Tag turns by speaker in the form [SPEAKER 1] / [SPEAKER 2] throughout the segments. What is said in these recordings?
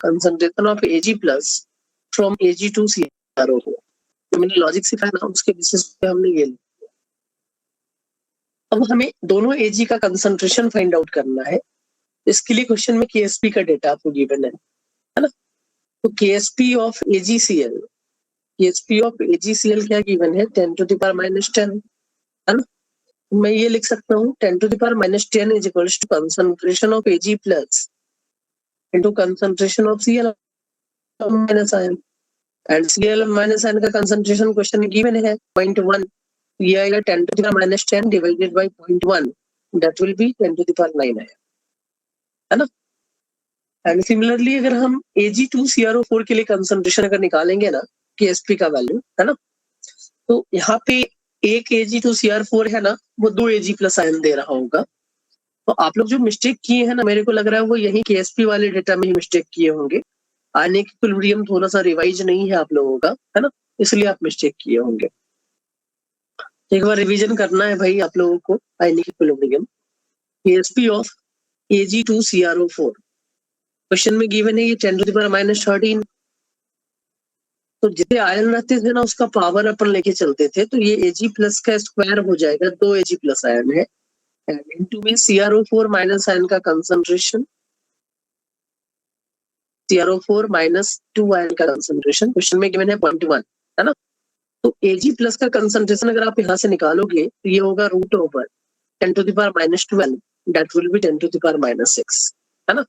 [SPEAKER 1] Concentration of Ag plus from Ag to CrO4। तो मैंने logic सिखाया ना, उसके बेसिस पे हमने ये लिखा। अब हमें दोनों Ag का कंसंट्रेशन फाइंड आउट करना है। इसके लिए क्वेश्चन में KSP का डेटा आपको गिवन है ना। तो KSP of AgCl, KSP of AgCl क्या गिवन है, 10 to the power minus 10 है ना। मैं ये लिख सकता हूँ 10 to the power minus 10 is equals to concentration of Ag plus into concentration of Cl minus ion. And Cl minus ion का कंसंट्रेशन क्वेश्चन में गिवन है 0.1। ये आएगा 10 to the power minus 10 divided by 0.1, that will be 10 to the power 9 है ना। And similarly अगर हम Ag2CrO4 के लिए कंसंट्रेशन अगर निकालेंगे ना, KSP का वैल्यू है ना, तो यहाँ पे एक Ag2CrO4 है ना, वो 2 Ag प्लस आयन दे रहा होगा। तो आप लोग जो मिस्टेक किए हैं ना, मेरे को लग रहा है वो यही KSP वाले डेटा में ही मिस्टेक किए होंगे। आयनिक इक्विलिब्रियम थोड़ा सा रिवाइज नहीं है आप लोगों का, है ना, इसलिए आप मिस्टेक किए होंगे। एक बार रिवीजन करना है भाई आप लोगों को। Ionic equilibrium KSP of Ag2CrO4 question में गिवन है ये 10 to the power minus 13। तो जितने आयन रहते थे ना, उसका पावर अपन लेके चलते थे, तो ये Ag प्लस का स्क्वायर हो जाएगा, 2 Ag प्लस आयन है। एंड इनटू में CrO4 माइनस आयन का कंसंट्रेशन, CrO4 माइनस 2 आयन का कंसंट्रेशन क्वेश्चन में गिवन है 0.1 है ना। तो Ag प्लस का कंसंट्रेशन अगर आप यहाँ से निकालोगे तो ये होगा root over 10 to the power minus 12, that will be 10 to the power minus 6 है ना।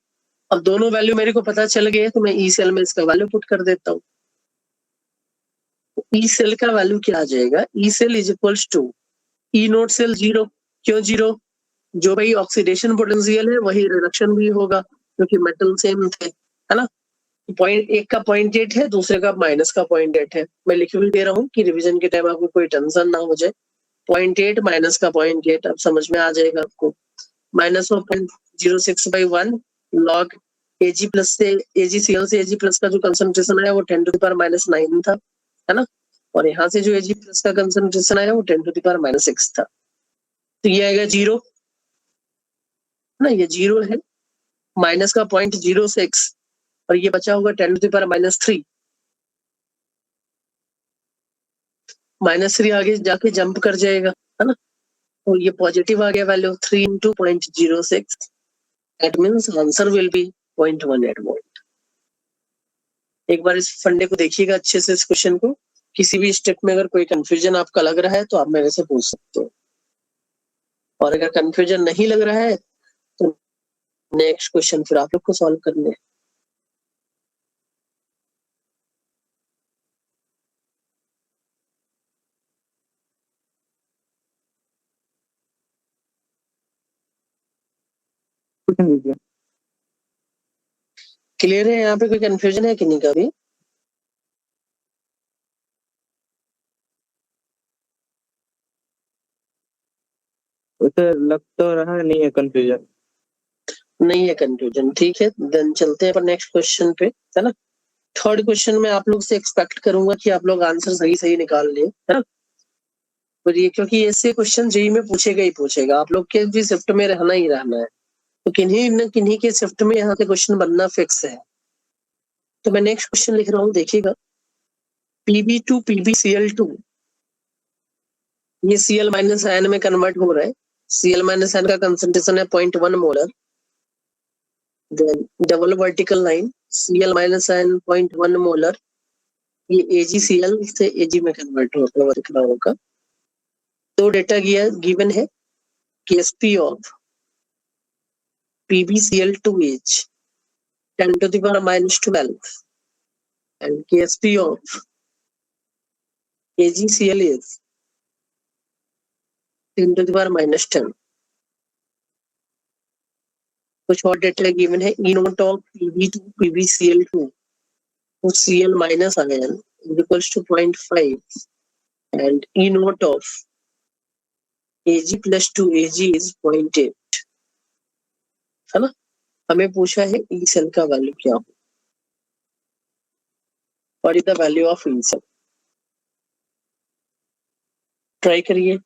[SPEAKER 1] अब दोनों वैल्यू मेरे को पता चल गए, तो मैं ई सेल में इसका वैल्यू पुट कर देता हूँ। ई सेल का वैल्यू क्या आ जाएगा, E cell is equals to E not cell 0। क्यों 0? जो भाई ऑक्सीडेशन पोटेंशियल है वही रिडक्शन भी होगा, क्योंकि मेटल सेम थे, है ना। पॉइंट एक का 0.8 है, दूसरे का माइनस का 0.8 है। मैं लिख भी दे रहा हूँ कि रिवीजन के टाइम आपको कोई टेंशन ना हो जाए। 0.8 माइनस का 0.8 अब समझ में आ जाएगा आपको। Minus of 0.06/1 log Ag plus से AgCl से Ag प्लस का जो कंसंट्रेशन है वो 10 to the power minus 9 था, है ना। और यहाँ से जो Ag प्लस का कंसंट्रेशन आया वो 10 to the power minus 6 था। तो ये आएगा 0 ना, ये 0 है। माइनस का 0.06 और ये बचा होगा 10 to the power minus 3। -3 आगे जाके जंप कर जाएगा, है ना। तो ये पॉजिटिव आ गया value 3 into 0.06, that means answer will be 0.18 volt. एक बार इस फंडे को देखिएगा अच्छे से, इस क्वेश्चन को। किसी भी स्टेप में अगर कोई कंफ्यूजन आपका लग रहा है तो आप मेरे से पूछ सकते हो, और अगर कंफ्यूजन नहीं लग रहा है तो नेक्स्ट क्वेश्चन फिर आप लोग को सॉल्व करने हैं। क्लियर है? यहाँ पे कोई कंफ्यूजन है कि नहीं कभी?
[SPEAKER 2] लग तो रहा नहीं है कंफ्यूजन।
[SPEAKER 1] नहीं है कंफ्यूजन, ठीक है। देन चलते हैं पर नेक्स्ट क्वेश्चन पे, है ना। थर्ड क्वेश्चन में आप लोग से एक्सपेक्ट करूंगा कि आप लोग आंसर सही सही निकाल लिए, है ना। और ये क्योंकि ऐसे क्वेश्चन जेईई में पूछेगा ही पूछेगा, आप लोग के भी शिफ्ट में रहना ही रहना है, तो किन्हीं न किन्हीं के शिफ्ट में यहाँ से क्वेश्चन बनना फिक्स है। तो मैं नेक्स्ट क्वेश्चन लिख रहा हूँ, देखिएगा। Pb2 PbCl2, ये Cl माइनस आयन में कन्वर्ट हो रहा है। Cl माइनस आयन का कंसंट्रेशन है 0.1 molar. Then double vertical line, Cl minus ion 0.1 molar, ये AgCl से Ag में कन्वर्ट होता हुआ दिख रहा होगा। तो डेटा गिवन है KSP ऑफ PbCl2H 10 to the power minus 12 and KSP of AgCl is 10 to the power minus 10। कुछ और डेटा गिवन है। E note of Pb2 PbCl2 तो Cl minus ion is equals to 0.5 and E note of Ag plus 2 Ag is 0.8, है ना। हमें पूछा है E cell का वैल्यू क्या हो, और is the value of E cell. Try करिए।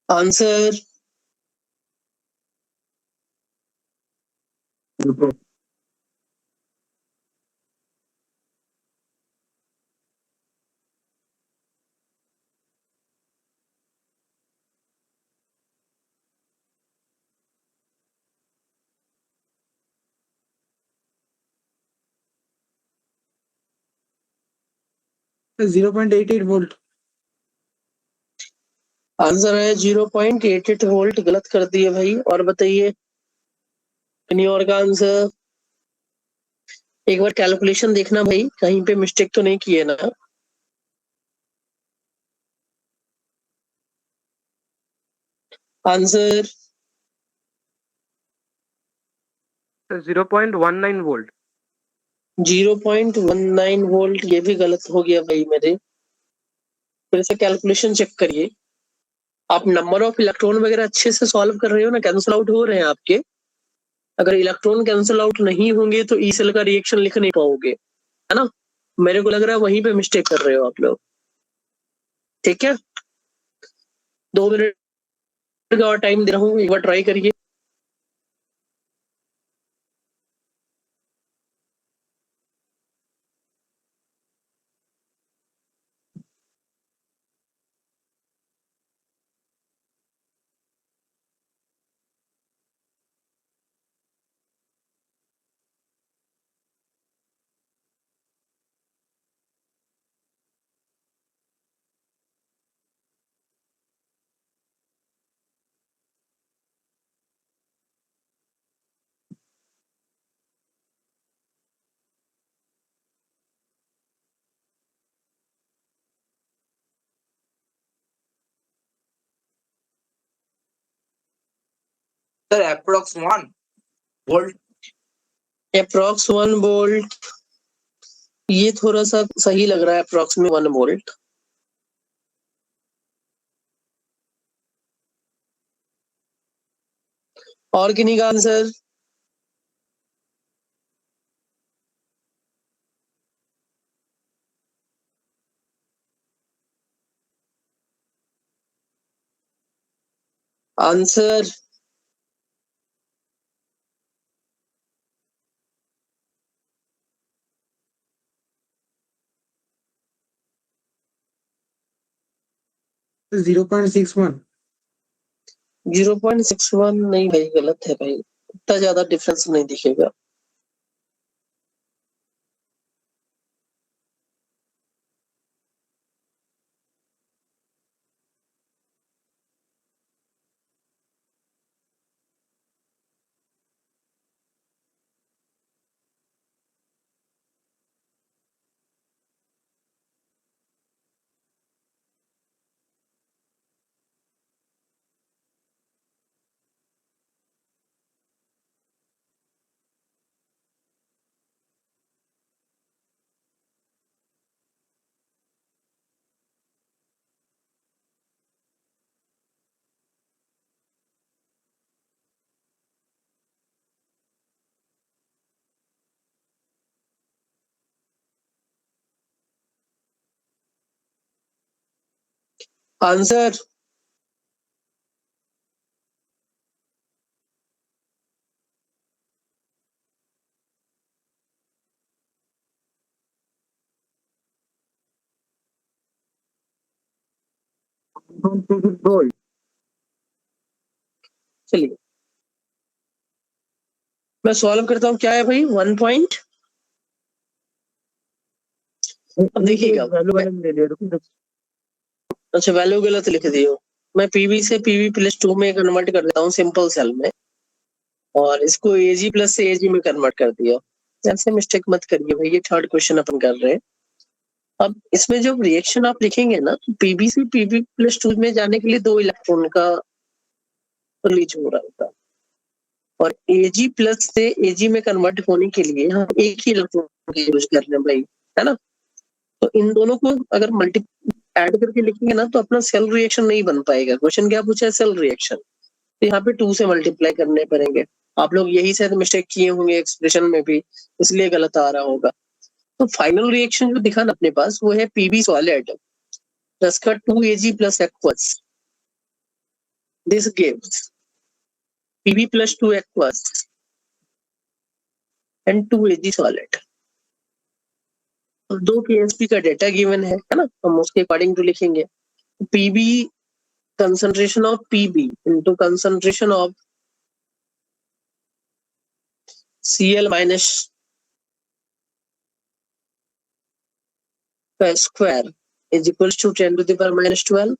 [SPEAKER 1] Answer
[SPEAKER 2] 0.88 volt.
[SPEAKER 1] आंसर है 0.88 वोल्ट। गलत कर दिए भाई। और बताइए कहीं और का आंसर। एक बार कैलकुलेशन देखना भाई, कहीं पे मिस्टेक तो नहीं किए ना। Answer
[SPEAKER 2] 0.19 volt.
[SPEAKER 1] 0.19 वोल्ट, ये भी गलत हो गया भाई मेरे। फिर से कैलकुलेशन चेक करिए। आप नंबर ऑफ इलेक्ट्रॉन वगैरह अच्छे से सॉल्व कर रहे हो ना, कैंसिल आउट हो रहे हैं आपके। अगर इलेक्ट्रॉन कैंसिल आउट नहीं होंगे तो ई सेल का रिएक्शन लिख नहीं पाओगे, है ना। मेरे को लग रहा है वहीं पे मिस्टेक कर रहे हो आप लोग। ठीक है, 2 मिनट का और टाइम दे रहा हूँ, एक बार ट्राई करिए।
[SPEAKER 3] Sir approx 1 volt.
[SPEAKER 1] Approx 1 volt, ये थोड़ा सा सही लग रहा है, अप्रोक्स में 1 वोल्ट। और किन्हीं का आंसर। आंसर
[SPEAKER 2] 0.61।
[SPEAKER 1] 0.61 नहीं भाई, गलत है भाई। इतना ज्यादा डिफरेंस नहीं दिखेगा। Answer
[SPEAKER 2] 1.22 volt.
[SPEAKER 1] चलिए मैं सॉल्व करता हूँ। क्या है भाई 1 पॉइंट। अब देखिएगा अच्छा, वैल्यू गलत लिख दी हो। मैं पीवी से PV+2 में कन्वर्ट कर देता हूँ सिंपल सेल में, और इसको Ag+ से Ag में कन्वर्ट कर दिया। ऐसे मिस्टेक मत करिए भाई, ये थर्ड क्वेश्चन अपन कर रहे हैं। अब इसमें जो रिएक्शन आप लिखेंगे ना, पीबी से PV+2 में जाने के लिए 2 इलेक्ट्रॉन का रिलीज हो रहा होता है, और Ag+ से Ag में कन्वर्ट होने के लिए हम एक ही इलेक्ट्रॉन यूज कर रहे हैं भाई, है ना। तो इन दोनों को अगर मल्टी ऐड करके लिखेंगे ना तो अपना सेल रिएक्शन नहीं बन पाएगा। क्वेश्चन क्या पूछा है, सेल रिएक्शन। तो यहाँ पे 2 से मल्टीप्लाई करने पड़ेंगे। आप लोग यही शायद मिस्टेक किए होंगे एक्सप्रेशन में भी, इसलिए गलत आ रहा होगा। तो फाइनल रिएक्शन जो दिखा ना अपने पास, वो है पीबी सॉलिड प्लस का 2Ag+ aqueous. This gives Pb plus 2 aqueous and 2 Ag solid. तो 2 KSP का डेटा गिवन है ना, हम उसके अकॉर्डिंग टू लिखेंगे Pb concentration of Pb into concentration of Cl minus का square is equals to 10 to the power minus 12.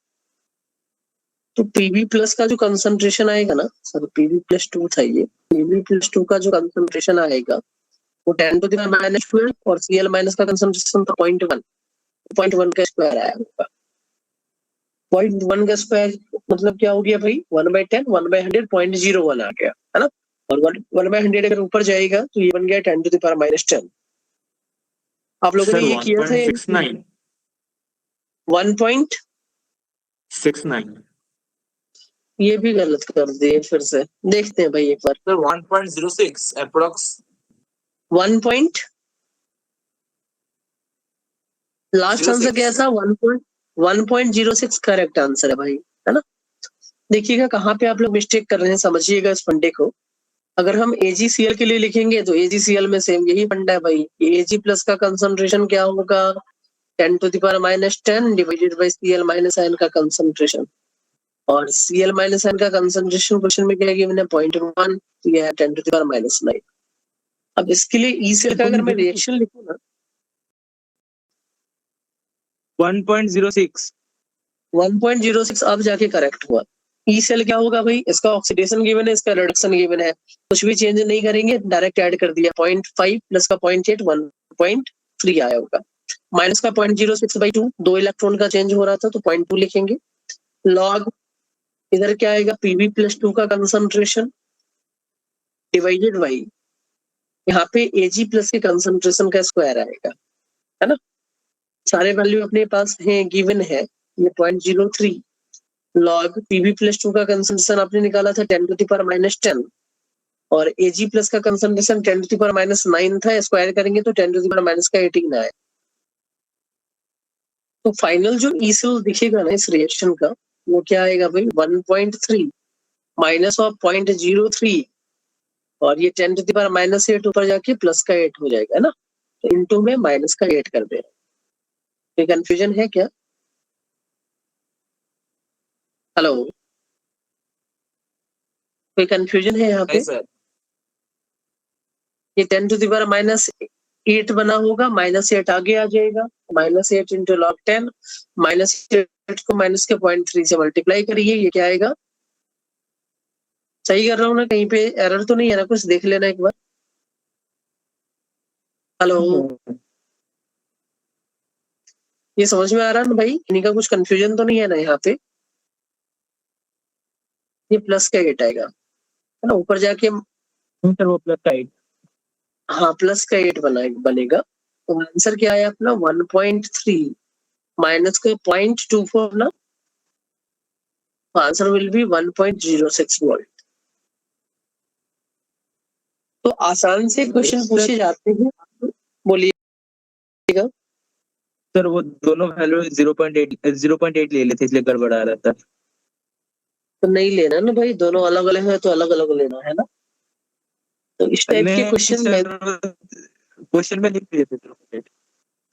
[SPEAKER 1] तो Pb plus का जो कंसंट्रेशन आएगा ना, सर Pb प्लस 2 था ये, Pb प्लस 2 का जो कंसंट्रेशन आएगा वो 10 to the power minus 12 और Cl माइनस का कंसंट्रेशन था 0.1, 0.1 का स्क्वायर आया, 0.1 का स्क्वायर मतलब क्या हो गया भाई 1/10, 1/100, 0.01 आ गया है ना, और 1/100 अगर ऊपर जाएगा तो ये बन गया 10 to the power minus 10. आप लोगों ने ये किया था
[SPEAKER 2] 1.69.
[SPEAKER 1] 1.69 ये भी गलत कर दिए, फिर से देखते हैं भाई एक बार.
[SPEAKER 3] Sir 1.06 approx.
[SPEAKER 1] 1 point last answer क्या था 1.06 करेक्ट आंसर है भाई, है ना. देखिएगा कहाँ पे आप लोग मिस्टेक कर रहे हैं, समझिएगा इस फंडे को. अगर हम AgCl के लिए लिखेंगे तो AgCl में सेम यही फंडा है भाई. Ag प्लस का कंसंट्रेशन क्या होगा 10 to the power minus 10 divided by Cl minus ion का कंसंट्रेशन, और Cl माइनस आयन का कंसंट्रेशन क्वेश्चन में क्या गिवन है 0.1, ये है 10 to the power minus 9. अब इसके लिए E-cell का अगर मैं रिएक्शन लिखूं ना
[SPEAKER 2] 1.06.
[SPEAKER 1] 1.06 अब जाके करेक्ट हुआ. E-cell क्या होगा भाई, इसका ऑक्सीडेशन गिवन है, इसका रिडक्शन गिवन है, कुछ भी चेंज नहीं करेंगे, डायरेक्ट ऐड कर दिया 0.5 प्लस का 0.8 1.3 आया होगा, माइनस का 0.06/2 2 इलेक्ट्रॉन का चेंज हो रहा था तो 0.2 लिखेंगे. लॉग इधर क्या आएगा Pb प्लस 2 का कंसंट्रेशन डिवाइडेड बाई यहाँ पे Ag प्लस के कंसंट्रेशन का स्क्वायर आएगा, है ना. सारे वैल्यू अपने पास हैं, गिवन है, ये 0.03 लॉग Pb प्लस 2 का कंसंट्रेशन आपने निकाला था 10 to the power minus 10 और Ag प्लस का concentration 10 to the power minus 9 था, स्क्वायर करेंगे तो 10 to the power minus का 18 आए. तो फाइनल जो E-cell दिखेगा ना इस रिएक्शन का वो क्या आएगा भाई 1.3 माइनस ऑफ 0.03 और ये 10 to the power minus 8 ऊपर जाके प्लस का 8 हो जाएगा ना, तो इनटू में माइनस का 8 कर दे. कोई कंफ्यूजन है क्या? हेलो, कोई कंफ्यूजन है यहाँ पे?
[SPEAKER 3] नहीं सर.
[SPEAKER 1] ये 10 to the power minus 8 बना होगा, माइनस 8 आगे आ जाएगा, माइनस 8 इंटू लॉग 10, माइनस 8 को माइनस के 0.3 से मल्टीप्लाई करिए, ये क्या आएगा? सही कर रहा हूँ ना, कहीं पे एरर तो नहीं है ना, कुछ देख लेना एक बार. हेलो, ये समझ में आ रहा है ना भाई, इन्हीं का कुछ कंफ्यूजन तो नहीं है ना यहाँ पे. ये प्लस का 8 आएगा, है ना, ऊपर जाके
[SPEAKER 2] सर वो प्लस का 8.
[SPEAKER 1] हाँ प्लस का 8 बनेगा. तो आंसर क्या आया अपना 1.3 माइनस का 0.24 ना, आंसर विल बी 1.06 वोल्ट. तो आसान से क्वेश्चन पूछे जाते हैं, बोलिएगा.
[SPEAKER 2] सर वो दोनों वैल्यू 0.8 ले लेते इसलिए गड़बड़ आ रहा था.
[SPEAKER 1] तो नहीं लेना ना भाई, दोनों अलग अलग है तो अलग अलग लेना है ना. तो इस टाइप के
[SPEAKER 2] क्वेश्चन में लिख दिए थे.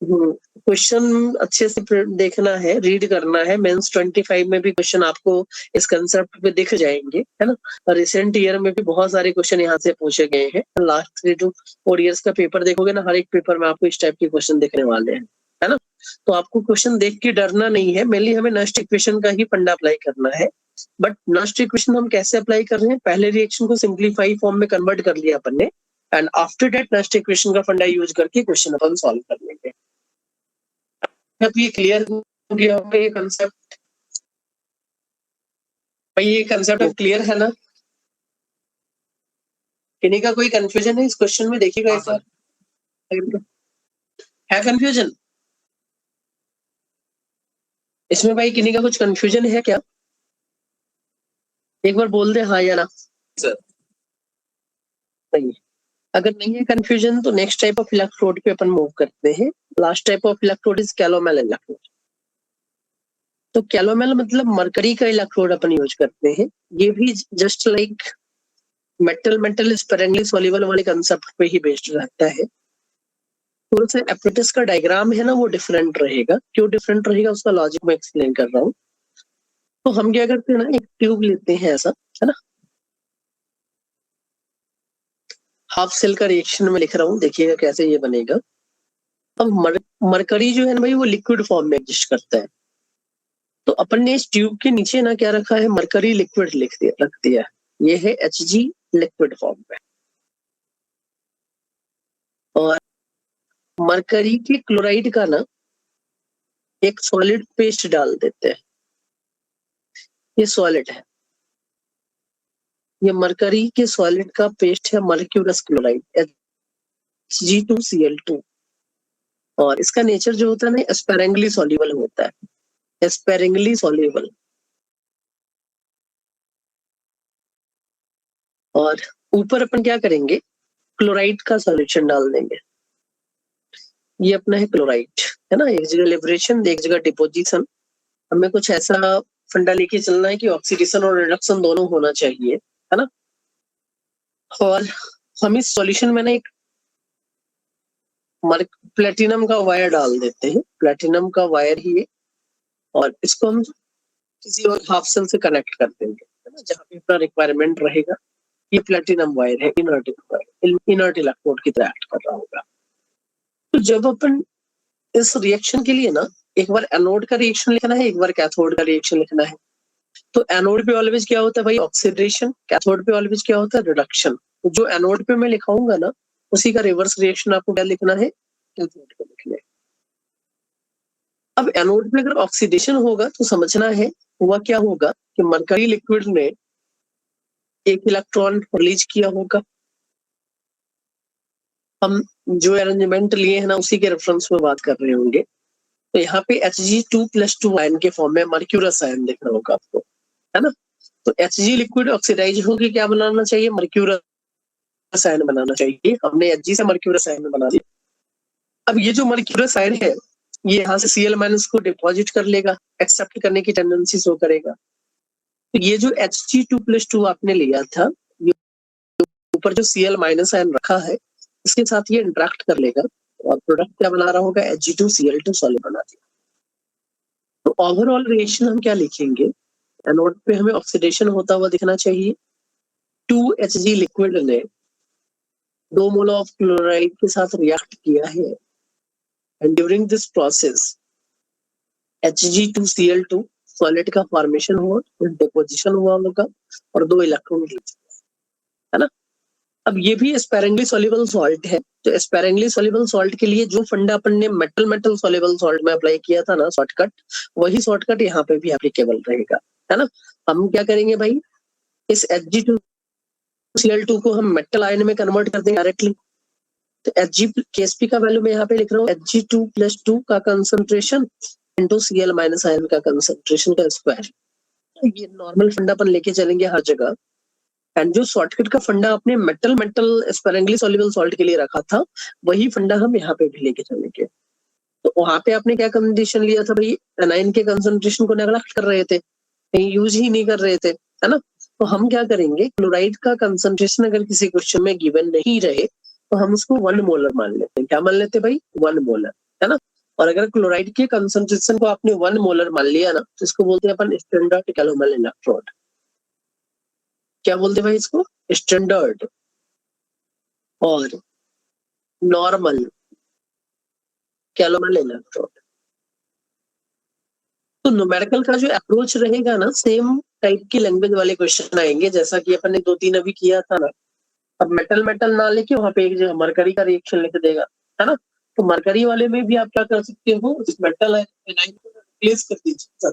[SPEAKER 1] क्वेश्चन अच्छे से देखना है, रीड करना है. मेंस 25 में भी क्वेश्चन आपको इस कंसेप्ट पे दिख जाएंगे, है ना. रिसेंट ईयर में भी बहुत सारे क्वेश्चन यहाँ से पूछे गए हैं. लास्ट 3 to 4 इयर्स का पेपर देखोगे ना, हर एक पेपर में आपको इस टाइप के क्वेश्चन दिखने वाले हैं, है ना. तो आपको क्वेश्चन देख के डरना नहीं है, मेनली हमें नस्ट इक्वेशन का ही फंडा अप्लाई करना है. बट नस्ट इक्वेशन हम कैसे अप्लाई कर रहे हैं, पहले रिएक्शन को सिंप्लीफाई फॉर्म में कन्वर्ट कर लिया अपन ने, and after that Nernst equation का फंडा यूज करके क्वेश्चन अपन सॉल्व कर लेंगे. अब ये क्लियर हो गया होगा ये कंसेप्ट भाई, ये कंसेप्ट क्लियर है ना. किन्हीं का कोई कंफ्यूजन है इस क्वेश्चन में? देखिएगा एक बार, है कंफ्यूजन इसमें भाई? किन्हीं का कुछ कंफ्यूजन है क्या? एक बार बोल दे हाँ या ना.
[SPEAKER 3] सर
[SPEAKER 1] नहीं, अगर नहीं है कंफ्यूजन तो नेक्स्ट टाइप ऑफ इलेक्ट्रोड पे अपन मूव करते हैं. Last type of electrode is calomel electrode. तो कैलोमेल मतलब मरकरी का इलेक्ट्रोड अपन यूज करते हैं। ये भी just like metal sparingly soluble वाले कंसेप्ट पे ही बेस्ड रहता है। थोड़ा सा एपरेटस का डायग्राम है ना वो डिफरेंट रहेगा। क्यों डिफरेंट रहेगा उसका लॉजिक मैं एक्सप्लेन कर रहा हूँ। तो हम क्या करते हैं ना, एक ट्यूब लेते हैं ऐसा, है ना, हाफ सेल का रिएक्शन में लिख रहा हूँ, देखिएगा कैसे ये बनेगा। अब मरकरी जो है ना भाई वो लिक्विड फॉर्म में एग्जिस्ट करता है। तो अपन ने इस ट्यूब के नीचे ना क्या रखा है, मरकरी लिक्विड रख दिया। ये है Hg लिक्विड फॉर्म में। और मरकरी के क्लोराइड का ना एक सॉलिड पेस्ट डाल देते हैं। ये सॉलिड है, ये मरकरी के सॉलिड का पेस्ट है, मर्क्यूरस क्लोराइड Hg2Cl2। और इसका नेचर जो होता है ना स्पेरेंगली सॉल्युबल होता है, स्पेरेंगली सॉल्युबल। और ऊपर अपन क्या करेंगे, क्लोराइड का सॉल्यूशन डाल देंगे। ये अपना है क्लोराइड, है ना, एक जगह लिबरेशन एक जगह डिपोजिशन। हमें कुछ ऐसा फंडा लेके चलना है कि ऑक्सीडेशन और रिडक्शन दोनों होना चाहिए, है ना। और हम इस सॉल्यूशन में ना एक प्लेटिनम का वायर डाल देते हैं, प्लेटिनम का वायर ही है। और इसको हम किसी और हाफ सेल से कनेक्ट कर देंगे, है ना, जहाँ पे अपना रिक्वायरमेंट रहेगा। ये प्लेटिनम वायर है, इनर्ट इलेक्ट्रोड की तरह एक्ट कर रहा होगा। तो जब अपन इस रिएक्शन के लिए ना एक बार एनोड का रिएक्शन लिखना है, एक बार कैथोड का रिएक्शन लिखना है। तो एनोड पे ऑलवेज क्या होता है भाई, ऑक्सीडेशन। कैथोड पे ऑलवेज क्या होता है, रिडक्शन। तो जो एनोड पे मैं लिखाऊंगा ना उसी का रिवर्स रिएक्शन आपको क्या लिखना है, कैथोड पे लिखना है। अब एनोड पे अगर ऑक्सीडेशन होगा तो समझना है हुआ क्या होगा कि मरकरी लिक्विड ने एक इलेक्ट्रॉन रिलीज किया होगा। हम जो अरेंजमेंट लिए हैं ना उसी के रेफरेंस में बात कर रहे होंगे। तो यहाँ पे Hg2+2 आयन के फॉर्म में मर्क्यूरस आयन दिख रहा होगा आपको, है ना। तो Hg लिक्विड ऑक्सीडाइज होकर क्या बनाना चाहिए, मर्क्यूरस आयन बनाना चाहिए। हमने Hg से मर्क्यूरस आयन बना दिया। अब ये जो मर्क्यूरस आयन है ये यहाँ से Cl- को डिपॉजिट कर लेगा, एक्सेप्ट करने की टेंडेंसी शो करेगा। तो ये जो Hg2+2 आपने लिया था, ये ऊपर जो Cl- आयन रखा है इसके साथ ये इंटरेक्ट कर लेगा और प्रोडक्ट क्या बना रहा होगा, Hg2Cl2 सॉलिड बना दिया। तो ओवरऑल रिएक्शन हम क्या लिखेंगे, एनोड पे हमें ऑक्सीडेशन होता हुआ दिखना चाहिए। 2Hg लिक्विड ने 2 मोल ऑफ क्लोराइड के साथ रिएक्ट किया है and during this process Hg2Cl2 solid का फॉर्मेशन हुआ, डिपोजिशन हुआ होगा और 2 इलेक्ट्रॉन रिलीज, है ना। अब ये भी स्पेरेंगली सॉल्युबल सॉल्ट है। तो स्पेरेंगली सॉल्युबल सॉल्ट के लिए जो फंडा अपन ने मेटल सॉल्युबल सॉल्ट में अप्लाई किया था ना शॉर्टकट, वही शॉर्टकट यहाँ पे भी एप्लीकेबल रहेगा, है ना। हम क्या करेंगे भाई, इस Hg2Cl2 को हम मेटल आयन में कन्वर्ट कर देंगे डायरेक्टली। तो Ksp का वैल्यू मैं यहाँ पे लिख रहा हूँ, Hg2+2 का कंसंट्रेशन इंटू Cl- आयन का कंसंट्रेशन का स्क्वायर। ये नॉर्मल फंडा अपन लेके चलेंगे हर जगह। एंड जो शॉर्टकट का फंडा आपने मेटल स्पेरेंगली सॉल्युबल सॉल्ट के लिए रखा था वही फंडा हम यहाँ पे भी लेके चलेंगे। तो वहां पे आपने क्या कंडीशन लिया था भाई, एनाइन के कंसंट्रेशन को नेग्लेक्ट कर रहे थे, कहीं यूज ही नहीं कर रहे थे, है ना। तो हम क्या करेंगे, क्लोराइड का कंसंट्रेशन अगर किसी क्वेश्चन में गिवन नहीं रहे तो हम उसको 1 मोलर मान लेते हैं। क्या मान लेते भाई, 1 मोलर, है ना। और अगर क्लोराइड के कंसंट्रेशन को आपने 1 मोलर मान लिया ना तो इसको बोलते हैं अपन स्टैंडर्ड कैलोमेल इलेक्ट्रोड। क्या बोलते हैं भाई इसको, स्टैंडर्ड और नॉर्मल कैलोमेल इलेक्ट्रोड। तो न्यूमेरिकल का जो अप्रोच रहेगा ना सेम टाइप की लैंग्वेज वाले क्वेश्चन आएंगे जैसा कि अपन ने 2-3 अभी किया था ना। अब मेटल ना लेके वहां पे एक जगह मरकरी का रिएक्शन लिख देगा, है ना। तो मरकरी वाले में भी आप क्या कर सकते हो, इस मेटल एनाइन को रिप्लेस कर दीजिए।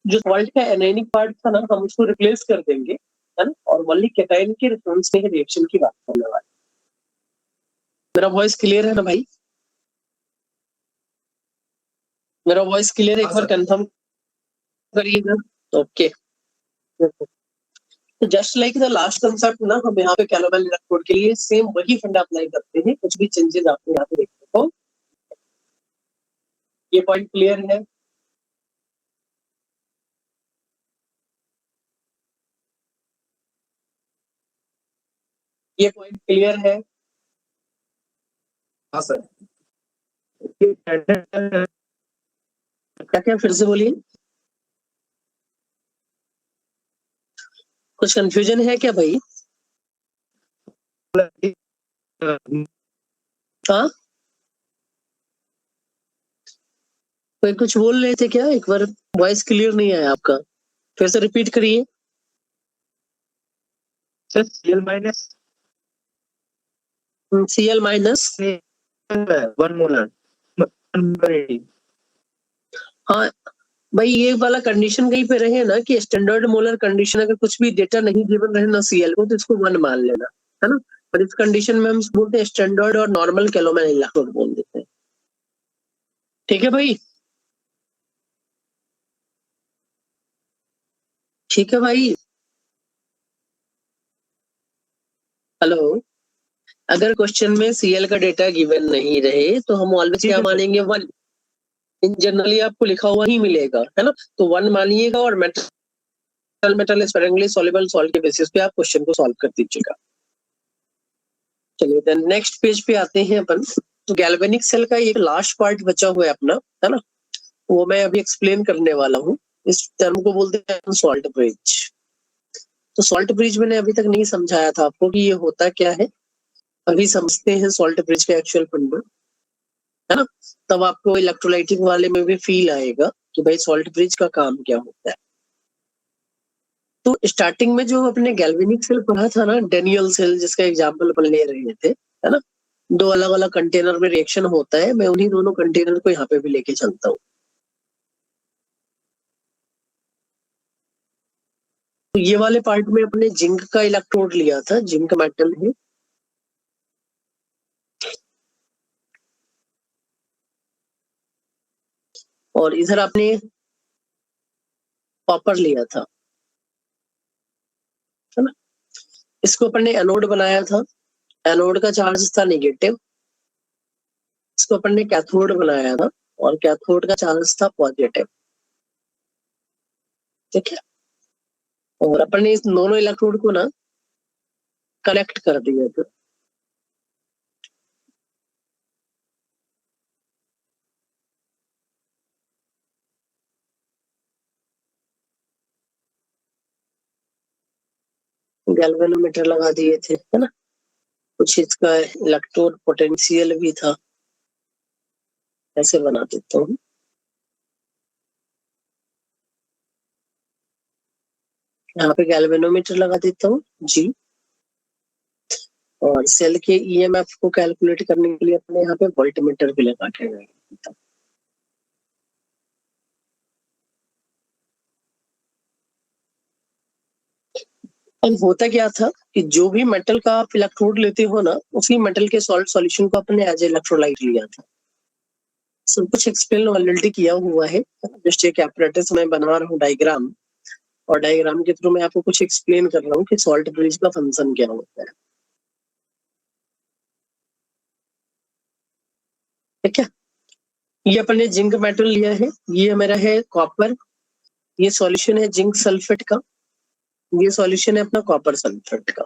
[SPEAKER 1] जो सॉल्ट का एनाइनिक पार्ट था ना हम उसको रिप्लेस कर देंगे, है ना, और ओनली कैटायन के रेफरेंस में रिएक्शन की बात करने वाले। मेरा वॉइस क्लियर है ना भाई, मेरा वॉइस क्लियर है, एक बार कंफर्म करिएगा। ओके, तो just like the last concept ना हम यहाँ पे कैलोमेल इलेक्ट्रोड के लिए सेम वही फंडा अप्लाई करते हैं, कुछ भी चेंजेस आपको यहाँ पे देखने को ये पॉइंट क्लियर है? ये पॉइंट क्लियर है?
[SPEAKER 3] हाँ सर।
[SPEAKER 1] क्या क्या फिर से बोलिए, कुछ कंफ्यूजन है क्या भाई? हाँ, कोई कुछ बोल रहे थे क्या? एक बार वॉइस क्लियर नहीं आया आपका, फिर से रिपीट करिए।
[SPEAKER 2] Sir CL minus
[SPEAKER 1] Cl minus
[SPEAKER 2] 1 molar.
[SPEAKER 1] हाँ भाई, ये वाला कंडीशन कहीं पे रहे ना कि स्टैंडर्ड मोलर कंडीशन, अगर कुछ भी डेटा नहीं गिवन रहे ना Cl को, तो इसको 1 मान लेना है ना। और इस कंडीशन में हम बोलते हैं स्टैंडर्ड और नॉर्मल कैलोमैन इलेक्ट्रोड बोल देते हैं। ठीक है भाई, ठीक है भाई। हेलो, अगर क्वेश्चन में Cl का डेटा गिवन नहीं रहे तो हम ऑलवेज क्या मानेंगे? 1। इन जनरली आपको लिखा हुआ ही मिलेगा, है ना, तो 1 मानिएगा और मेटल स्पेरेंटली सॉल्युबल सॉल्ट के बेसिस पे आप क्वेश्चन को सॉल्व कर दीजिएगा। चलिए देन नेक्स्ट पेज पे आते हैं अपन। तो गैल्वेनिक सेल का एक लास्ट पार्ट बचा हुआ है अपना, है ना, वो मैं अभी एक्सप्लेन करने वाला हूँ। इस टर्म को बोलते हैं सॉल्ट ब्रिज। तो सॉल्ट ब्रिज मैंने अभी तक नहीं समझाया था आपको कि ये होता क्या है, अभी समझते हैं सॉल्ट ब्रिज का एक्चुअल फंडा, है ना, तब आपको इलेक्ट्रोलाइटिक वाले में भी फील आएगा कि भाई सॉल्ट ब्रिज का काम क्या होता है। तो स्टार्टिंग में जो अपने गैल्वेनिक सेल पढ़ा था ना, डेनियल सेल जिसका एग्जांपल अपन ले रहे थे, है ना, 2 अलग अलग कंटेनर में रिएक्शन होता है, मैं उन्हीं दोनों कंटेनर को यहाँ पे भी लेके चलता हूँ। तो ये वाले पार्ट में अपने जिंक का इलेक्ट्रोड लिया था, जिंक मेटल है, और इधर आपने कॉपर लिया था, है ना। इसको अपन ने एनोड बनाया था, एनोड का चार्ज था नेगेटिव। इसको अपन ने कैथोड बनाया था और कैथोड का चार्ज था पॉजिटिव। ठीक है, और अपन ने इस दोनों इलेक्ट्रोड को ना कनेक्ट कर दिया था। गैल्वेनोमीटर लगा दिए थे, है ना, कुछ इसका इलेक्ट्रोड पोटेंशियल भी था, ऐसे बना देता हूँ। यहाँ पे गैल्वेनोमीटर लगा देता हूँ जी, और सेल के ईएमएफ को कैलकुलेट करने के लिए अपने यहाँ पे वोल्टमीटर भी लगा के देता हूँ। अब होता क्या था कि जो भी मेटल का आप इलेक्ट्रोड लेते हो ना, उसी मेटल के सॉल्ट सॉल्यूशन को अपने एज इलेक्ट्रोलाइट लिया था। सब कुछ एक्सप्लेन ऑलरेडी किया हुआ है, जस्ट एक एपरेटस में बना रहा हूँ डायग्राम, और डायग्राम के थ्रू मैं आपको कुछ एक्सप्लेन कर रहा हूँ कि सॉल्ट ब्रिज का फंक्शन क्या होता है। ठीक है, ये अपने जिंक मेटल लिया है, ये मेरा है कॉपर, ये सॉल्यूशन है जिंक सल्फेट का, ये सॉल्यूशन है अपना कॉपर सल्फेट का।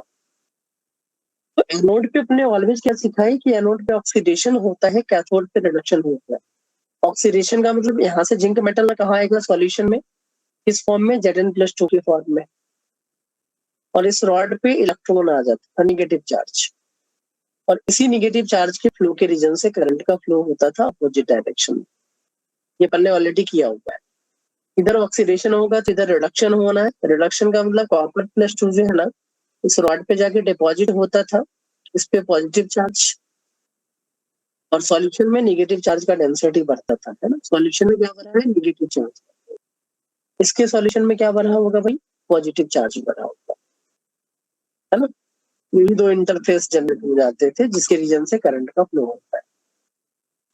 [SPEAKER 1] तो एनोड पे अपने ऑलवेज क्या सीखा है कि एनोड पे ऑक्सीडेशन होता है, कैथोड पे रिडक्शन होता है। ऑक्सीडेशन का मतलब यहाँ से जिंक मेटल कहाँ आएगा सॉल्यूशन में, इस फॉर्म में Zn+2 के फॉर्म में, और इस रॉड पे इलेक्ट्रॉन आ जाता है निगेटिव चार्ज, और इसी निगेटिव चार्ज के फ्लो के रीजन से करंट का फ्लो होता था अपोजिट डायरेक्शन में। ये पहले ऑलरेडी किया हुआ है। इधर ऑक्सीडेशन होगा तो इधर रिडक्शन होना है। रिडक्शन का मतलब Cr+2 जो है ना, इस रॉड पे जाके डिपॉजिट होता था, इस पे पॉजिटिव चार्ज, और सॉल्यूशन में नेगेटिव चार्ज का डेंसिटी बढ़ता था, है ना। सॉल्यूशन में क्या बढ़ा है, नेगेटिव चार्ज, इसके सॉल्यूशन में क्या बढ़ा होगा भाई, पॉजिटिव चार्ज बढ़ा होगा, है ना। यही 2 इंटरफेस जनरेट हो जाते थे जिसके रीजन से करंट का फ्लो होता है।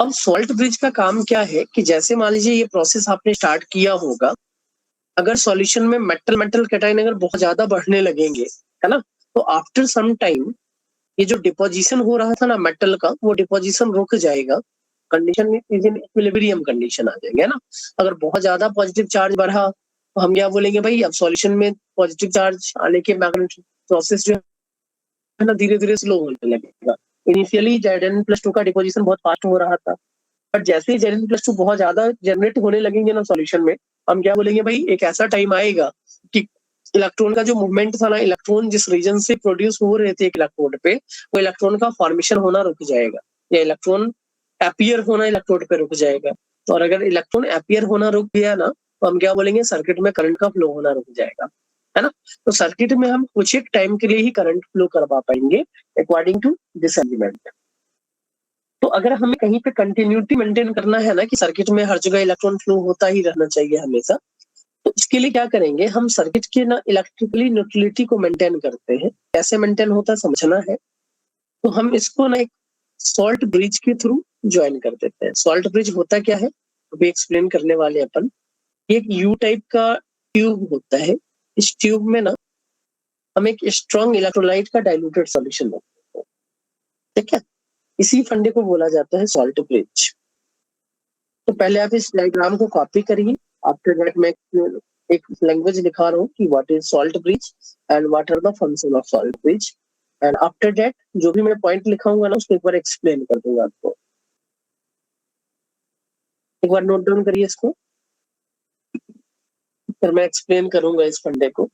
[SPEAKER 1] अब सॉल्ट ब्रिज का काम क्या है कि जैसे मान लीजिए ये प्रोसेस आपने स्टार्ट किया होगा, अगर सॉल्यूशन में मेटल मेटल कैटायन अगर बहुत ज्यादा बढ़ने लगेंगे, है ना, तो आफ्टर सम टाइम ये जो डिपोजिशन हो रहा था ना मेटल का, वो डिपोजिशन रुक जाएगा, condition is in equilibrium condition आ जाएंगे, है ना। अगर बहुत ज्यादा पॉजिटिव चार्ज बढ़ा तो हम क्या बोलेंगे भाई, अब सॉल्यूशन में पॉजिटिव चार्ज आने के मैग्नेटिक प्रोसेस जो है ना धीरे धीरे स्लो होने लगेगा। इनिशियली Zn+2 का डिपोजिशन बहुत फास्ट हो रहा था, बट जैसे ही Zn+2 बहुत ज्यादा जनरेट होने लगेंगे ना सॉल्यूशन में, हम क्या बोलेंगे भाई, एक ऐसा टाइम आएगा कि इलेक्ट्रॉन का जो मूवमेंट था ना, इलेक्ट्रॉन जिस रीजन से प्रोड्यूस हो रहे थे एक इलेक्ट्रोड पे, वो इलेक्ट्रॉन का फॉर्मेशन होना रुक जाएगा, या इलेक्ट्रॉन अपीयर होना इलेक्ट्रोड पे रुक जाएगा। तो और अगर इलेक्ट्रॉन अपीयर होना रुक गया ना, तो हम क्या बोलेंगे, सर्किट में करंट का फ्लो होना रुक जाएगा, है ना। तो सर्किट में हम कुछ एक टाइम के लिए ही करंट फ्लो करवा पाएंगे अकॉर्डिंग टू दिस एलिमेंट। तो अगर हमें कहीं पे कंटिन्यूटी मेंटेन करना है ना, कि सर्किट में हर जगह इलेक्ट्रॉन फ्लो होता ही रहना चाहिए हमेशा, तो इसके लिए क्या करेंगे, हम सर्किट के ना इलेक्ट्रिकली न्यूट्रलिटी को मेंटेन करते हैं। कैसे मेंटेन होता है समझना है, तो हम इसको ना एक सॉल्ट ब्रिज के थ्रू ज्वाइन कर देते हैं। सॉल्ट ब्रिज होता क्या है, अभी एक्सप्लेन करने वाले अपन। एक यू टाइप का ट्यूब होता है, इस ट्यूब में ना हम एक स्ट्रॉन्ग इलेक्ट्रोलाइट का डाइल्यूटेड सॉल्यूशन रखते हैं, ठीक है। इसी फंडे को बोला जाता है सॉल्ट ब्रिज। तो पहले आप इस डायग्राम को कॉपी करिए। आफ्टर दैट मैं एक लैंग्वेज लिखा रहा हूँ कि what is salt bridge and what are the function of salt bridge, and after that जो भी मैं पॉइंट लिखाऊंगा ना, उसको एक बार एक्सप्लेन कर दूंगा आपको। एक बार नोट डाउन करिए इसको, फिर मैं एक्सप्लेन करूंगा इस फंडे को।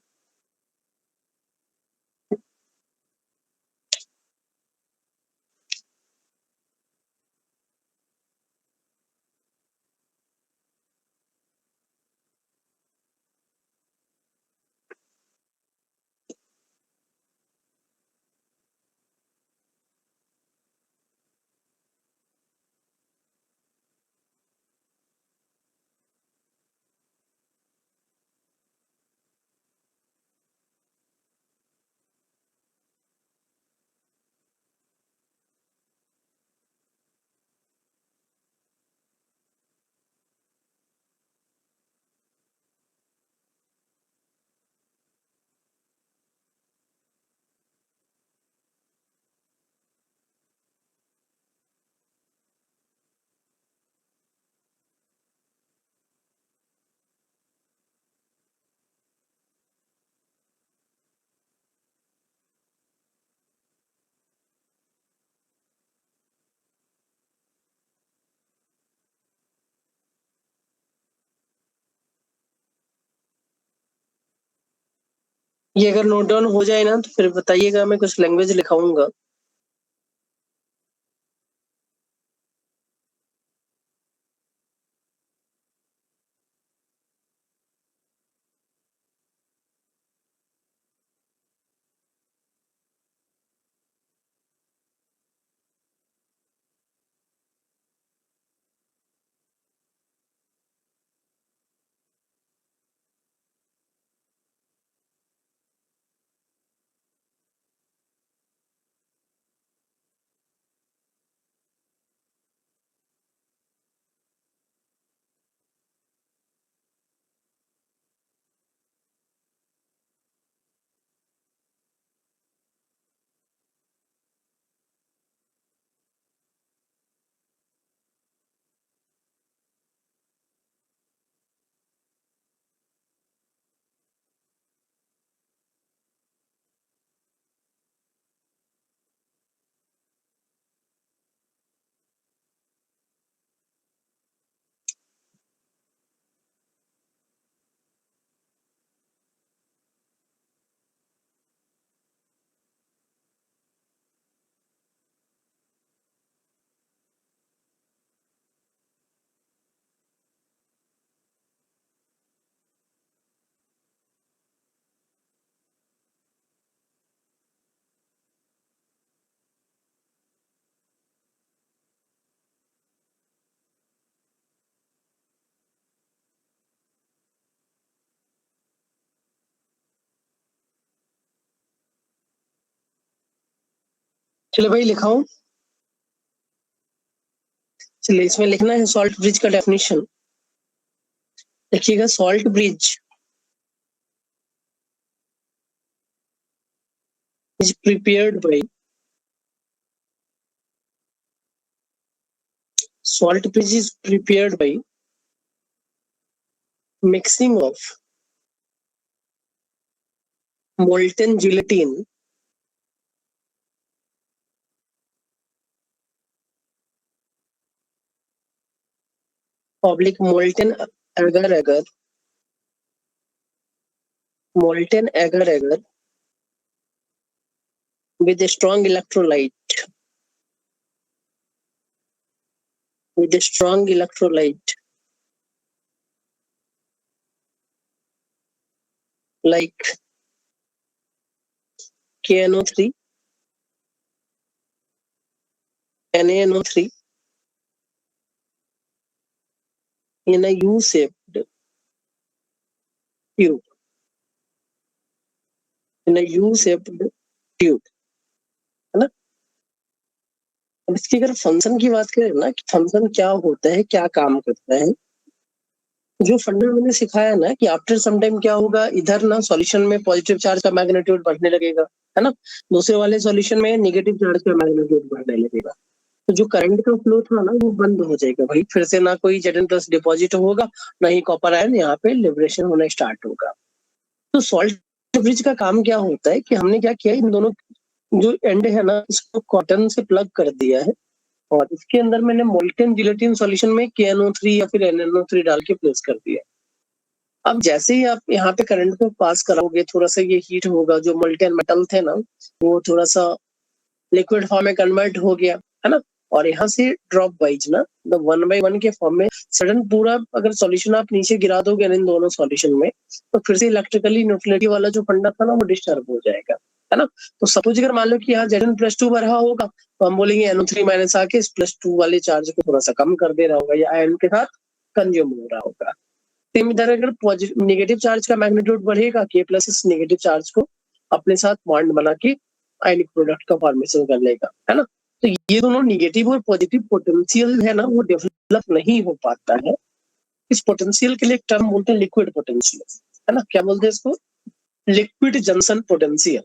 [SPEAKER 1] ये अगर नोट डाउन हो जाए ना, तो फिर बताइएगा, मैं कुछ लैंग्वेज लिखाऊंगा। चलिए भाई लिखाऊं। चलिए इसमें लिखना है सॉल्ट ब्रिज का डेफिनेशन। देखिएगा, salt bridge is prepared by Salt bridge is prepared by mixing of molten gelatin oblique molten agar-agar with a strong electrolyte like KNO3, NaNO3 in a U-shaped tube. है ना? अब इसकी अगर function की बात करें ना कि फंक्शन क्या होता है, क्या काम करता है, जो फंडा मैंने सिखाया ना कि आफ्टर सम टाइम क्या होगा, इधर ना सॉल्यूशन में पॉजिटिव चार्ज का मैग्नीट्यूड बढ़ने लगेगा, है ना, दूसरे वाले सॉल्यूशन में नेगेटिव चार्ज का मैग्नीट्यूड बढ़ने लगेगा, तो जो करंट का फ्लो था ना वो बंद हो जाएगा भाई, फिर से ना कोई Zn+ डिपॉजिट होगा, ना ही कॉपर आयन यहाँ पे लिबरेशन होना स्टार्ट होगा। तो सॉल्ट ब्रिज का काम क्या होता है कि हमने क्या किया, इन दोनों जो एंड है ना इसको कॉटन से प्लग कर दिया है और इसके अंदर मैंने मोल्टेन जिलेटिन सॉल्यूशन में KNO3 या फिर NNO3 डाल के प्लेस कर दिया। अब जैसे ही आप यहाँ पे करंट को पास कराओगे, थोड़ा सा ये हीट होगा, जो मोल्टेन मेटल थे ना वो थोड़ा सा लिक्विड फॉर्म में कन्वर्ट हो गया, है ना, और यहाँ से ड्रॉप वाइज ना 1 by 1 के फॉर्म में सडन पूरा अगर सॉल्यूशन आप नीचे गिरा दोगे इन दोनों सॉल्यूशन में, तो फिर से इलेक्ट्रिकली न्यूट्रलिटी वाला जो फंडा था ना वो डिस्टर्ब हो जाएगा, है ना। तो सपोज अगर मान लो कि यहाँ Zn+2 बढ़ा होगा तो हम बोलेंगे NO3- आके इस +2 वाले चार्ज को थोड़ा सा कम कर दे रहा होगा या आयन के साथ कंज्यूम हो रहा होगा। सेम इधर अगर नेगेटिव चार्ज का मैग्नीट्यूड बढ़ेगा, K+ इस नेगेटिव चार्ज को अपने साथ बॉन्ड बना के आयनिक प्रोडक्ट का फॉर्मेशन कर लेगा, है ना। तो ये दोनों नेगेटिव और पॉजिटिव पोटेंशियल है ना वो डेवलप नहीं हो पाता है। इस पोटेंशियल के लिए एक टर्म बोलते हैं लिक्विड पोटेंशियल, है ना। क्या बोलते हैं इसको? Liquid junction potential.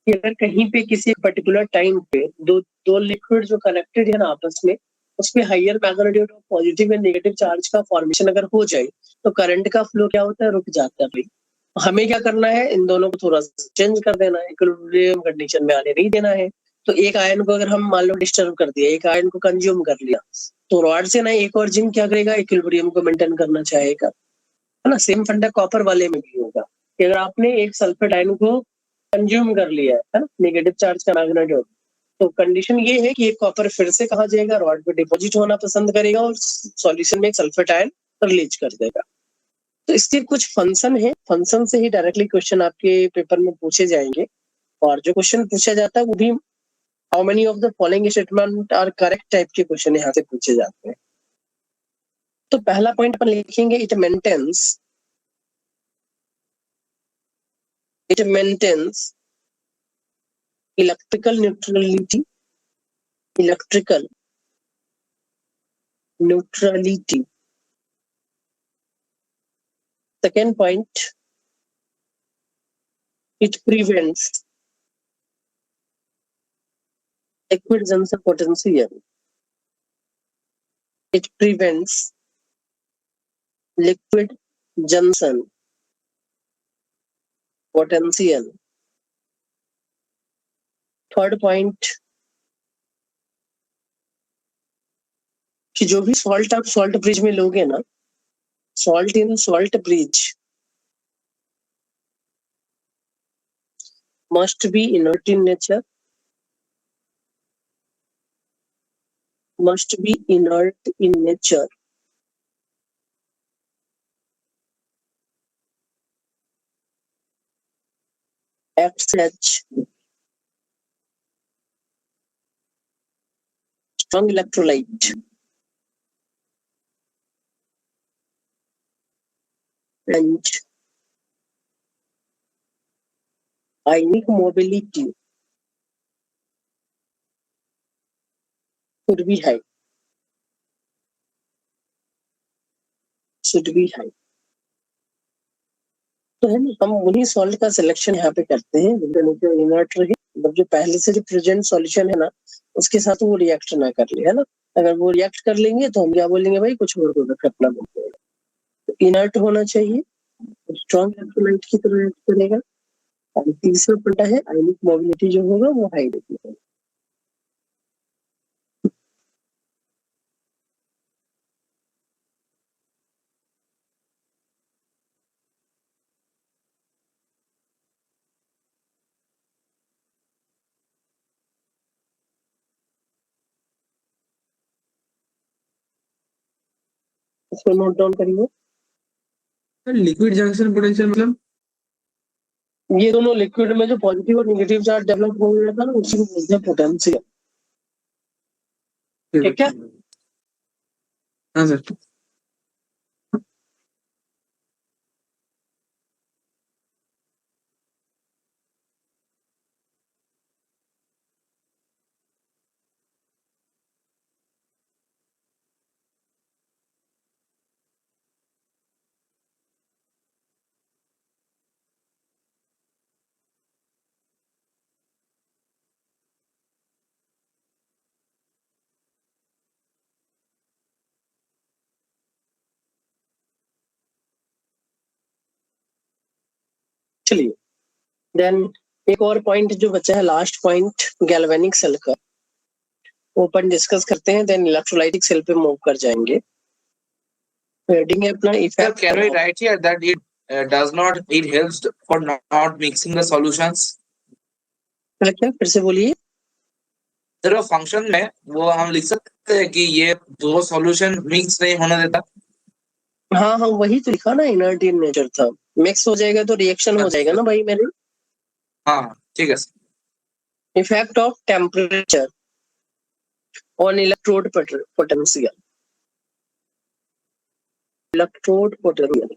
[SPEAKER 1] कि अगर कहीं पे किसी पर्टिकुलर टाइम पे दो लिक्विड जो कनेक्टेड है ना आपस में, उसमें higher magnitude of positive and negative charge का फॉर्मेशन अगर हो जाए तो करंट का फ्लो क्या होता है, रुक जाता है भाई। हमें क्या करना है, इन दोनों को थोड़ा चेंज कर देना है, इक्विलिब्रियम कंडीशन में आने नहीं देना है। तो एक आयन को अगर हम मान लो डिस्टर्ब कर दिया, एक आयन को कंज्यूम कर लिया, तो रॉड से ना एक और जिंक क्या करेगा, इक्विलिब्रियम को मेंटेन करना चाहेगा, है ना। सेम फंडा कॉपर वाले में भी होगा कि अगर आपने एक सल्फेट आयन को कंज्यूम कर लिया है ना, नेगेटिव चार्ज का मैग्नीट्यूड, तो कंडीशन ये है कि ये कॉपर फिर से कहाँ जाएगा, रॉड पे डिपॉजिट होना पसंद करेगा और सॉल्यूशन में एक सल्फेट आयन रिलीज कर देगा। तो इसके कुछ फंक्शन है, फंक्शन से ही डायरेक्टली क्वेश्चन आपके पेपर में पूछे जाएंगे, और जो क्वेश्चन पूछा जाता है वो भी how many of the following statement are correct type के क्वेश्चन यहाँ से पूछे जाते हैं। तो पहला पॉइंट अपन लिखेंगे, it maintains electrical neutrality Second point, it prevents liquid junction potential. It prevents liquid junction potential. Third point, कि जो भी सॉल्ट आप सॉल्ट ब्रिज में लोगे ना, salt in salt bridge must be inert in nature, acts as strong electrolyte and ionic mobility should be high. तो है ना, हम वही सॉल्ट का सिलेक्शन यहाँ पे करते हैं जिनका नेचर इनर्ट रहे, मतलब जो पहले से जो प्रेजेंट सॉल्यूशन है ना उसके साथ वो रिएक्ट ना कर ले, है ना। अगर वो रिएक्ट कर लेंगे तो हम क्या बोलेंगे, भाई कुछ और प्रोडक्ट अपना बोलेंगे। तो इनर्ट होना चाहिए, स्ट्रॉन्ग इलेक्ट्रोलाइट की तरह रिएक्ट करेगा। और तीसरा फंडा है आयनिक मोबिलिटी जो होगा वो हाई होगा। इसको नोट डाउन करिए।
[SPEAKER 2] लिक्विड जंक्शन पोटेंशियल मतलब
[SPEAKER 1] ये दोनों लिक्विड में जो पॉजिटिव और नेगेटिव चार्ज डेवलप हो गया था ना, उसी को बोलते हैं पोटेंशियल। ठीक है।
[SPEAKER 2] हाँ सर।
[SPEAKER 1] चलिए देन एक और पॉइंट जो बचा है, लास्ट पॉइंट गैल्वेनिक सेल का, वो अपन डिस्कस करते हैं, देन इलेक्ट्रोलाइटिक सेल पे मूव कर जाएंगे। हेडिंग है अपना
[SPEAKER 3] Sir,
[SPEAKER 1] effect.
[SPEAKER 3] can we write here that it does not, it helps for not mixing the solutions?
[SPEAKER 1] क्या फिर से बोलिए।
[SPEAKER 3] सर वो फंक्शन में वो हम लिख सकते हैं कि ये दो सॉल्यूशन मिक्स नहीं होने देता।
[SPEAKER 1] हाँ हाँ वही तो लिखा ना, इनर्ट इन नेचर था। मिक्स हो जाएगा तो रिएक्शन हो जाएगा ना भाई मेरे।
[SPEAKER 3] हाँ ठीक है sir.
[SPEAKER 1] Effect of temperature on electrode potential. Electrode potential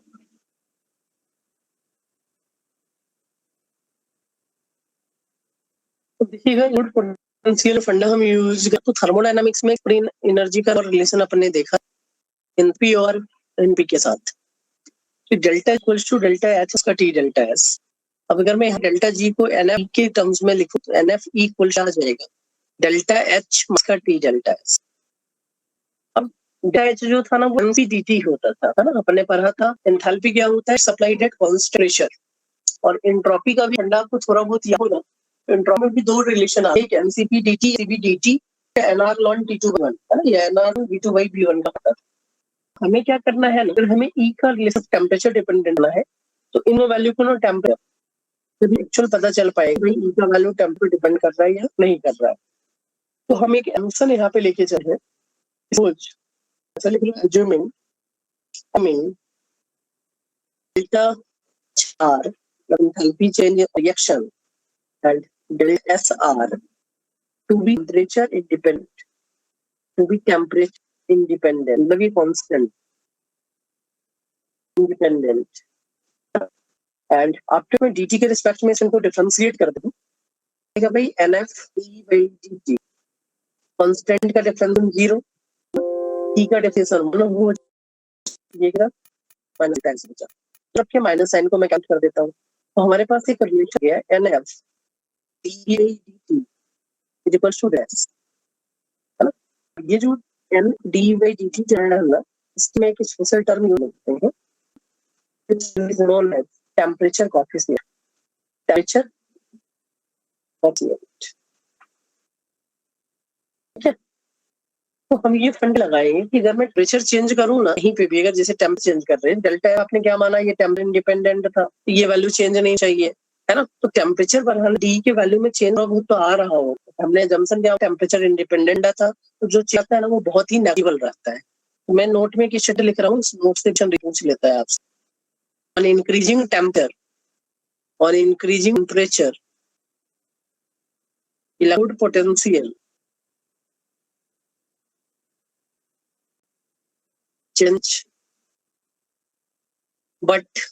[SPEAKER 1] तो देखिएगा, इलेक्ट्रोड पोटेंशियल फंडा हम यूज कर तो थर्मोडायनामिक्स में फ्री एनर्जी का रिलेशन अपने देखा एनपी और एनपी के साथ। Delta equals to delta H का टी डेल्टा एस। अब अगर मैं डेल्टा जी को एनएफ के टर्म्स में लिखूं तो एनएफ इक्वल आ जाएगा डेल्टा एच का टी डेल्टा एस। अब डेल्टा एच जो था ना वो एमसीडीटी होता था, है ना, अपने पढ़ा था। एंथैल्पी क्या होता है, सप्लाइड एट कांस्टेंट प्रेशर। और एंट्रोपी का भी फंडा आपको थोड़ा बहुत याद होगा। एंट्रोपी में भी दो रिलेशन आते हैं, एक MCP DT CB DT, NR ln T two one, है ना, या NR V two by B one का पता। हमें क्या करना है ना, अगर हमें ई का रिलेशन टेम्परेचर डिपेंडेंट ना है तो इन वैल्यू को ना टेम्परेचर एक्चुअल पता चल पाएगा ई का वैल्यू टेम्परेचर डिपेंड कर रहा है या नहीं कर रहा है। तो हम एक एम्सन यहाँ पे लेके चल रहे हैं। सपोज ऐसा लिख लो, assuming delta R enthalpy change reaction and delta S R to be temperature independent, to be temperature independent, मतलब ये कांस्टेंट इंडिपेंडेंट। एंड आफ्टर मैं dt के रिस्पेक्ट में इनको डिफरेंशिएट कर दूं, भाई nf dt कांस्टेंट का डिफरेंस 0, t का डिफरेंस 1 हो जाएगा, माइनस साइन बचा। जब के माइनस साइन को मैं काउंट कर देता हूं तो हमारे पास एक रिलेशन है nf dt is equal to that, है ना। ये जो n dt चल रहा है ना, इसमें एक स्पेशल टर्म यूज करते हैं, it is known as temperature coefficient. Temperature coefficient, ठीक है। तो हम ये फंड लगाएंगे कि अगर मैं प्रेशर चेंज करूँ ना कहीं पे भी, अगर जैसे टेम्प चेंज कर रहे हैं, डेल्टा आपने क्या माना, ये टेम्परेचर इंडिपेंडेंट था, ये वैल्यू चेंज नहीं चाहिए, है ना। तो टेम्परेचर बढ़ाना डी के वैल्यू में चेंज तो आ रहा हो, हमने जमसन क्या टेम्परेचर इंडिपेंडेंट था, तो जो चेंज आता है ना वो बहुत ही नेगेटिव रहता है। तो मैं नोट में किस लिख रहा हूँ, नोट से पूछ लेता है आपसे। On increasing temperature, on increasing temperature electrode potential change, but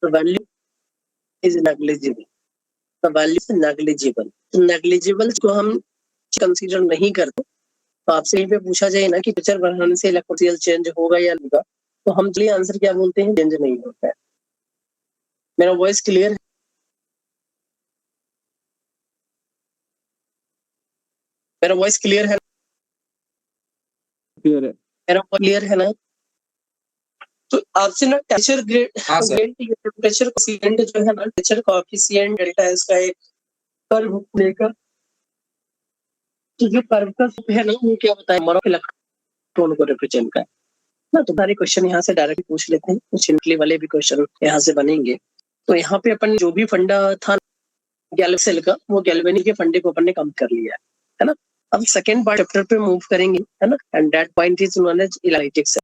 [SPEAKER 1] the value is negligible. The value is negligible. तो negligible को हम कंसीडर नहीं करते। तो आपसे यहीं पे पूछा जाए ना कि टेम्परेचर बढ़ाने से इलेक्ट्रोपोटेंशियल चेंज होगा या नहीं होगा, तो हम चलिए आंसर क्या बोलते हैं, चेंज नहीं होता है। मेरा वॉइस क्लियर है? मेरा वॉइस क्लियर है?
[SPEAKER 2] क्लियर है।
[SPEAKER 1] मेरा क्लियर है ना? तो आपसे ना टेम्परेचर
[SPEAKER 3] हाँ सर।
[SPEAKER 1] टेम्परेचर कोएफिशिएंट जो है ना, टेम्परेचर कोएफिशिएंट डेल्टा एस का एक कर्व लेकर, तो जो कर्व का है ना वो क्या बताए, नंबर ऑफ इलेक्ट्रॉन को रिप्रेजेंट कर ना। तो सारे क्वेश्चन यहाँ से डायरेक्ट पूछ लेते हैं, कुछ इंटली वाले भी क्वेश्चन यहाँ से बनेंगे। तो यहाँ पे अपन जो भी फंडा था गैलेक्सी सेल का, वो गैल्वेनी के फंडे को अपन ने कम कर लिया है ना। अब सेकंड पार्ट चैप्टर पे मूव करेंगे, है ना, and that point is known as electric cell.